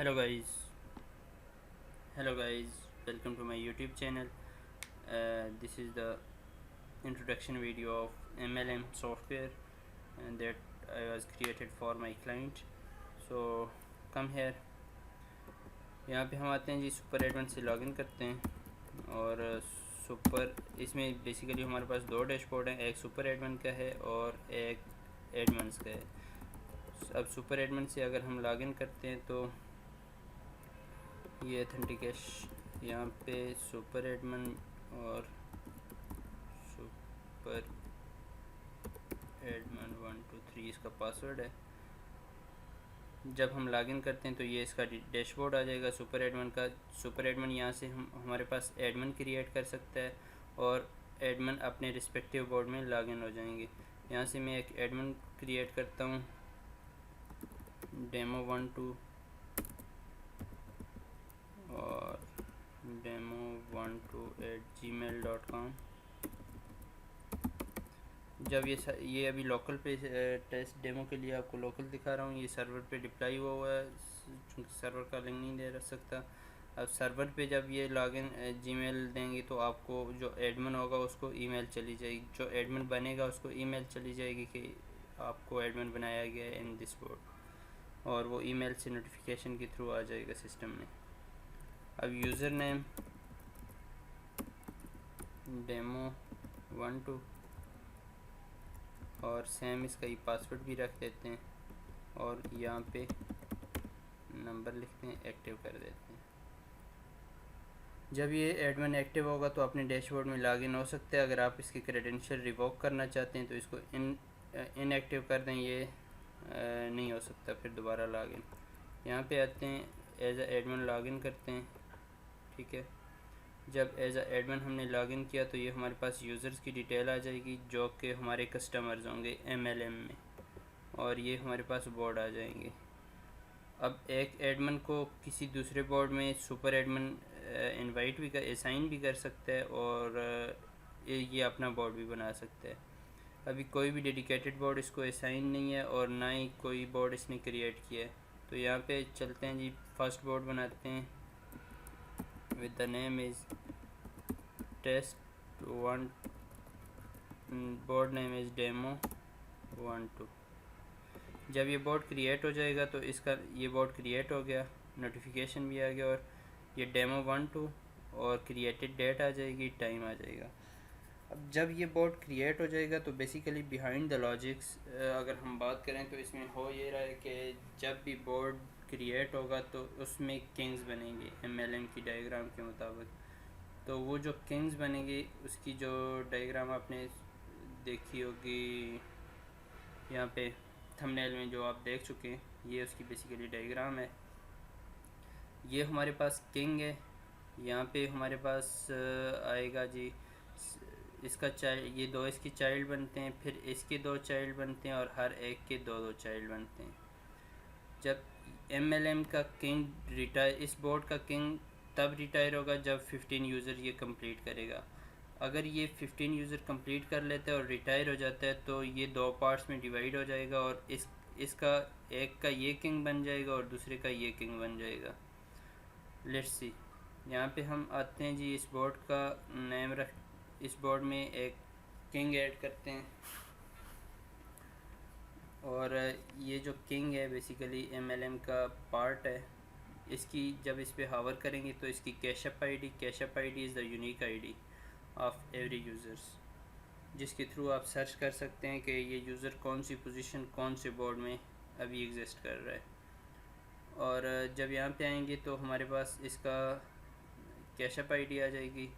Hello guys, welcome to my YouTube channel. This is the introduction video of MLM software and that I was created for my client. So come here. यहाँ पे हम आते हैं जी, super admin से login करते हैं और super इसमें बेसिकली हमारे पास दो डैशबोर्ड हैं, एक सुपर एडमिन का है और एक एडमिन्स का है। अब सुपर एडमिन से अगर हम लॉगिन करते हैं तो ये ऑथेंटिकेशन यहाँ पे सुपर एडमिन और सुपर एडमिन 123 इसका पासवर्ड है। जब हम लॉगिन करते हैं तो ये इसका डैशबोर्ड आ जाएगा सुपर एडमिन का। सुपर एडमिन यहाँ से हम हमारे पास एडमिन क्रिएट कर सकता है और एडमिन अपने रिस्पेक्टिव बोर्ड में लॉगिन हो जाएंगे। यहाँ से मैं एक एडमिन क्रिएट करता हूँ, demo12 और demo12@gmail.com। जब ये अभी लोकल पे टेस्ट डेमो के लिए आपको लोकल दिखा रहा हूँ, ये सर्वर पे डिप्लाई हुआ है क्योंकि सर्वर का लिंक नहीं दे सकता। अब सर्वर पे जब ये लॉगिन जीमेल देंगे तो आपको जो एडमिन होगा उसको ईमेल चली जाएगी, जो एडमिन बनेगा उसको ईमेल चली जाएगी कि आपको एडमिन बनाया गया है इन दिस बोर्ड, और वो ईमेल से नोटिफिकेशन के थ्रू आ जाएगा सिस्टम में। अब यूज़र नेम demo12 और सेम इसका ही पासवर्ड भी रख देते हैं और यहाँ पे नंबर लिखते हैं, एक्टिव कर देते हैं। जब ये एडमिन एक्टिव होगा तो अपने डैशबोर्ड में लॉगिन हो सकते हैं। अगर आप इसके क्रेडेंशियल रिवोक करना चाहते हैं तो इसको इनएक्टिव कर दें, ये नहीं हो सकता फिर दोबारा लॉगिन। यहाँ पे आते हैं, एज अ एडमिन लॉगिन करते हैं, ठीक है। जब एज अ एडमिन हमने लॉगिन किया तो ये हमारे पास यूज़र्स की डिटेल आ जाएगी जो कि हमारे कस्टमर्स होंगे MLM में, और ये हमारे पास बोर्ड आ जाएंगे। अब एक एडमिन को किसी दूसरे बोर्ड में सुपर एडमिन इनवाइट भी कर असाइन भी कर सकता है और ये अपना बोर्ड भी बना सकता है। अभी कोई भी डेडिकेटेड बोर्ड इसको असाइन नहीं है और ना ही कोई बोर्ड इसने क्रिएट किया है। तो यहाँ पे चलते हैं जी, फर्स्ट बोर्ड बनाते हैं with the name is test1, board name is demo12। जब ये बोर्ड क्रिएट हो जाएगा तो इसका ये बोर्ड क्रिएट हो गया, नोटिफिकेशन भी आ गया और ये demo12 और क्रिएटेड डेट आ जाएगी, टाइम आ जाएगा। अब जब ये बोर्ड क्रिएट हो जाएगा तो बेसिकली बिहाइंड द लॉजिक्स अगर हम बात करें तो इसमें हो ये रहा है कि जब भी बोर्ड क्रिएट होगा तो उसमें किंग्स बनेंगे MLM की डायग्राम के मुताबिक। तो वो जो किंग्स बनेंगे उसकी जो डायग्राम आपने देखी होगी यहाँ पे थंबनेल में जो आप देख चुके हैं, ये उसकी बेसिकली डायग्राम है। ये हमारे पास किंग है, यहाँ पे हमारे पास आएगा जी इसका चाइल्ड, ये दो इसके चाइल्ड बनते हैं, फिर इसके दो चाइल्ड बनते हैं और हर एक के दो दो चाइल्ड बनते हैं। जब MLM का किंग रिटायर, इस बोर्ड का किंग तब रिटायर होगा जब 15 यूज़र ये कंप्लीट करेगा। अगर ये 15 यूज़र कंप्लीट कर लेता है और रिटायर हो जाता है तो ये दो पार्ट्स में डिवाइड हो जाएगा और इसका एक का ये किंग बन जाएगा और दूसरे का ये किंग बन जाएगा। लेट्स सी, यहाँ पे हम आते हैं जी, इस बोर्ड का नेम रख, इस बोर्ड में एक किंग ऐड करते हैं और ये जो किंग है बेसिकली MLM का पार्ट है। इसकी जब इस पे हावर करेंगे तो इसकी Cashup ID is the unique ID of every users, जिसके थ्रू आप सर्च कर सकते हैं कि ये यूज़र कौन सी पोजीशन कौन से बोर्ड में अभी एग्जिस्ट कर रहा है। और जब यहाँ पे आएंगे तो हमारे पास इसका कैशअप आईडी आ जाएगी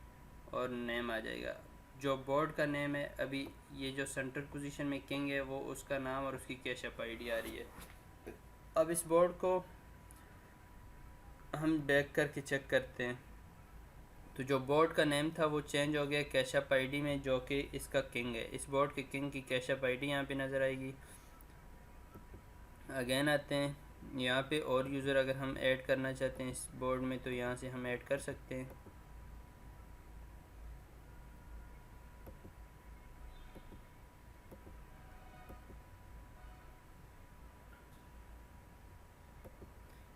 और नेम आ जाएगा। जो बोर्ड का नेम है, अभी ये जो सेंटर पोजीशन में किंग है वो उसका नाम और उसकी कैशअप आईडी आ रही है। अब इस बोर्ड को हम बैक करके चेक करते हैं तो जो बोर्ड का नेम था वो चेंज हो गया कैशअप आईडी में, जो कि इसका किंग है। इस बोर्ड के किंग की कैशअप आईडी यहाँ पे नज़र आएगी। अगेन आते हैं यहाँ पे, और यूज़र अगर हम ऐड करना चाहते हैं इस बोर्ड में तो यहाँ से हम ऐड कर सकते हैं।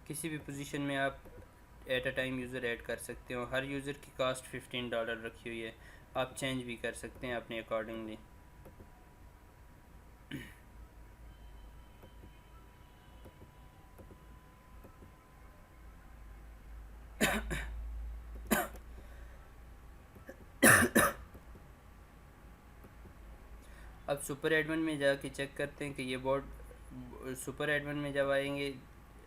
किसी भी पोजीशन में आप at a time user add कर सकते हो। हर यूज़र की कास्ट $15 रखी हुई है, आप चेंज भी कर सकते हैं अपने अकॉर्डिंगली। अब सुपर एडमिन में जाके चेक करते हैं कि ये बोर्ड, सुपर एडमिन में जब आएंगे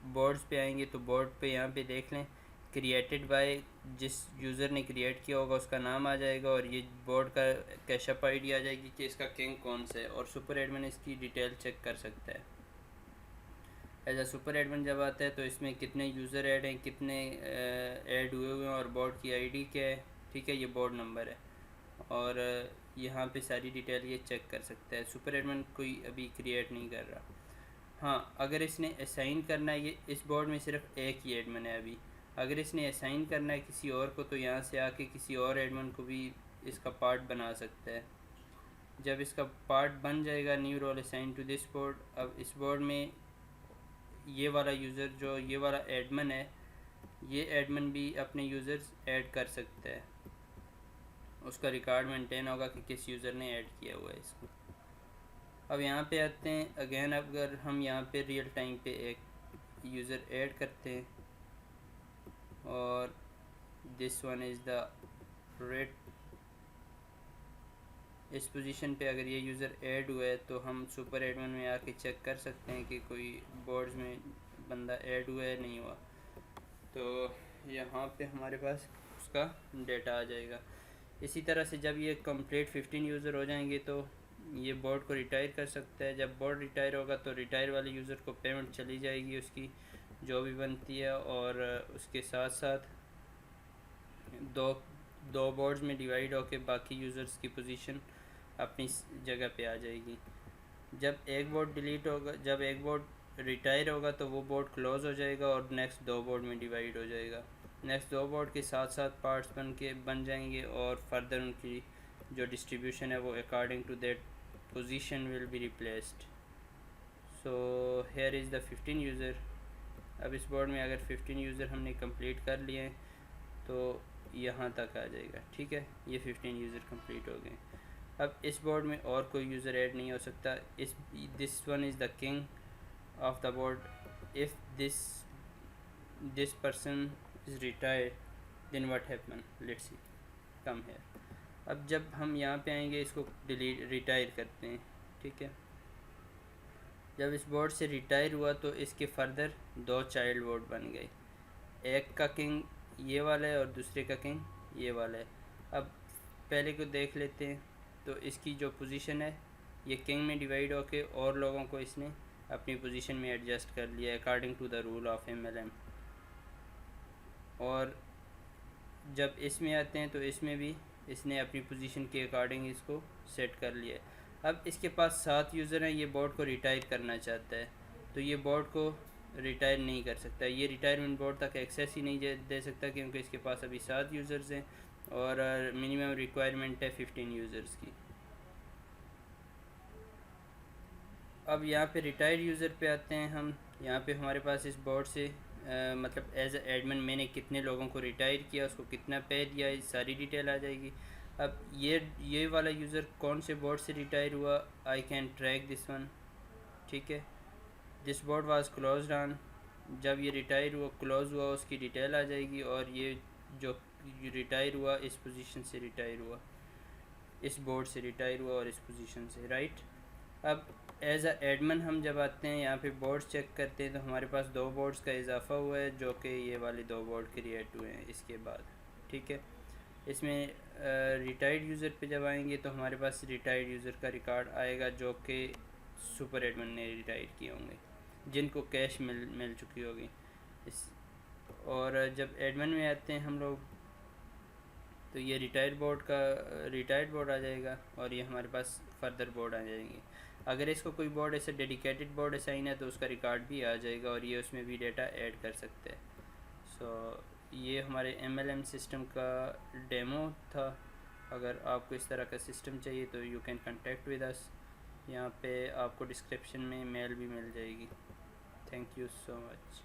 बोर्ड्स पे आएंगे तो बोर्ड पे यहाँ पे देख लें क्रिएटेड बाय, जिस यूज़र ने क्रिएट किया होगा उसका नाम आ जाएगा और ये बोर्ड का कैशअप आईडी आ जाएगी कि इसका किंग कौन सा है, और सुपर एडमिन इसकी डिटेल चेक कर सकता है। एज अ सुपर एडमिन जब आता है तो इसमें कितने यूज़र ऐड हैं, कितने ऐड हुए हुए हैं और बोर्ड की आईडी क्या है, ठीक है, ये बोर्ड नंबर है, और यहाँ पे सारी डिटेल ये चेक कर सकता है। सुपर एडमिन कोई अभी क्रिएट नहीं कर रहा। हाँ, अगर इसने असाइन करना है, ये इस बोर्ड में सिर्फ एक ही एडमिन है अभी, अगर इसने असाइन करना है किसी और को तो यहाँ से आके किसी और एडमिन को भी इसका पार्ट बना सकता है। जब इसका पार्ट बन जाएगा, new role assign to this board, अब इस बोर्ड में ये वाला यूज़र जो ये वाला एडमिन है, ये एडमिन भी अपने यूज़र्स ऐड कर सकता है, उसका रिकॉर्ड मेंटेन होगा कि किस यूज़र ने ऐड किया हुआ है इसको। अब यहाँ पे आते हैं अगेन, अगर हम यहाँ पे रियल टाइम पे एक यूज़र ऐड करते हैं और this one is the rate, इस पोजीशन पे अगर ये यूज़र ऐड हुआ है तो हम सुपर एडमिन में आके चेक कर सकते हैं कि कोई बोर्ड्स में बंदा ऐड हुआ है नहीं हुआ, तो यहाँ पे हमारे पास उसका डेटा आ जाएगा। इसी तरह से जब ये कंप्लीट 15 यूज़र हो जाएंगे तो ये बोर्ड को रिटायर कर सकता है। जब बोर्ड रिटायर होगा तो रिटायर वाले यूज़र को पेमेंट चली जाएगी उसकी जो भी बनती है, और उसके साथ साथ दो बोर्ड्स में डिवाइड होकर बाकी यूज़र्स की पोजीशन अपनी जगह पे आ जाएगी। जब एक बोर्ड डिलीट होगा, जब एक बोर्ड रिटायर होगा तो वो बोर्ड क्लोज़ हो जाएगा और नेक्स्ट दो बोर्ड में डिवाइड हो जाएगा। नेक्स्ट दो बोर्ड के साथ साथ पार्ट्स बन जाएंगे और फर्दर उनकी जो डिस्ट्रीब्यूशन है वो according to that position will be replaced. So here is the 15 user. अब इस बोर्ड में अगर 15 यूज़र हमने कंप्लीट कर लिए हैं तो यहाँ तक आ जाएगा, ठीक है, ये 15 यूज़र कंप्लीट हो गए। अब इस बोर्ड में और कोई यूज़र ऐड नहीं हो सकता। This one is the king of the board. If this person is retired then what happen, let's see, कम है। अब जब हम यहाँ पे आएंगे इसको रिटायर करते हैं, ठीक है, जब इस बोर्ड से रिटायर हुआ तो इसके फर्दर दो चाइल्ड बोर्ड बन गए, एक का किंग ये वाला है और दूसरे का किंग ये वाला है। अब पहले को देख लेते हैं, तो इसकी जो पोजीशन है ये किंग में डिवाइड होके और लोगों को इसने अपनी पोजीशन में एडजस्ट कर लिया according to the rule of MLM। और जब इसमें आते हैं तो इसमें भी इसने अपनी पोजीशन के अकॉर्डिंग इसको सेट कर लिया है। अब इसके पास 7 यूज़र हैं, ये बोर्ड को रिटायर करना चाहता है तो ये बोर्ड को रिटायर नहीं कर सकता, ये रिटायरमेंट बोर्ड तक एक्सेस ही नहीं दे सकता क्योंकि इसके पास अभी 7 यूज़र्स हैं और मिनिमम रिक्वायरमेंट है 15 यूज़र्स की। अब यहाँ पे रिटायर्ड यूज़र पे आते हैं हम। यहाँ पे हमारे पास इस बोर्ड से मतलब एज एडमिन मैंने कितने लोगों को रिटायर किया, उसको कितना पे दिया, ये सारी डिटेल आ जाएगी। अब ये वाला यूज़र कौन से बोर्ड से रिटायर हुआ, I can track this one, ठीक है। This board was closed on, जब ये रिटायर हुआ क्लोज़ हुआ उसकी डिटेल आ जाएगी, और ये जो रिटायर हुआ इस पोजीशन से रिटायर हुआ, इस बोर्ड से रिटायर हुआ और इस पोजीशन से, राइट। अब एज अ एडमिन हम जब आते हैं यहाँ पे बोर्ड्स चेक करते हैं तो हमारे पास 2 बोर्ड्स का इजाफा हुआ है जो कि ये वाले 2 बोर्ड क्रिएट हुए हैं इसके बाद, ठीक है। इसमें रिटायर्ड यूज़र पे जब आएंगे तो हमारे पास रिटायर्ड यूज़र का रिकॉर्ड आएगा जो कि सुपर एडमिन ने रिटायर किए होंगे, जिनको कैश मिल चुकी होगी इस। और जब एडमिन में आते हैं हम लोग तो ये रिटायर्ड बोर्ड आ जाएगा और ये हमारे पास फर्दर बोर्ड आ जाएंगे। अगर इसको कोई बोर्ड ऐसे डेडिकेटेड बोर्ड असाइन है तो उसका रिकॉर्ड भी आ जाएगा और ये उसमें भी डेटा ऐड कर सकते हैं। सो ये हमारे MLM सिस्टम का डेमो था। अगर आपको इस तरह का सिस्टम चाहिए तो you can contact with us, यहाँ पे आपको डिस्क्रिप्शन में मेल भी मिल जाएगी। Thank you so much.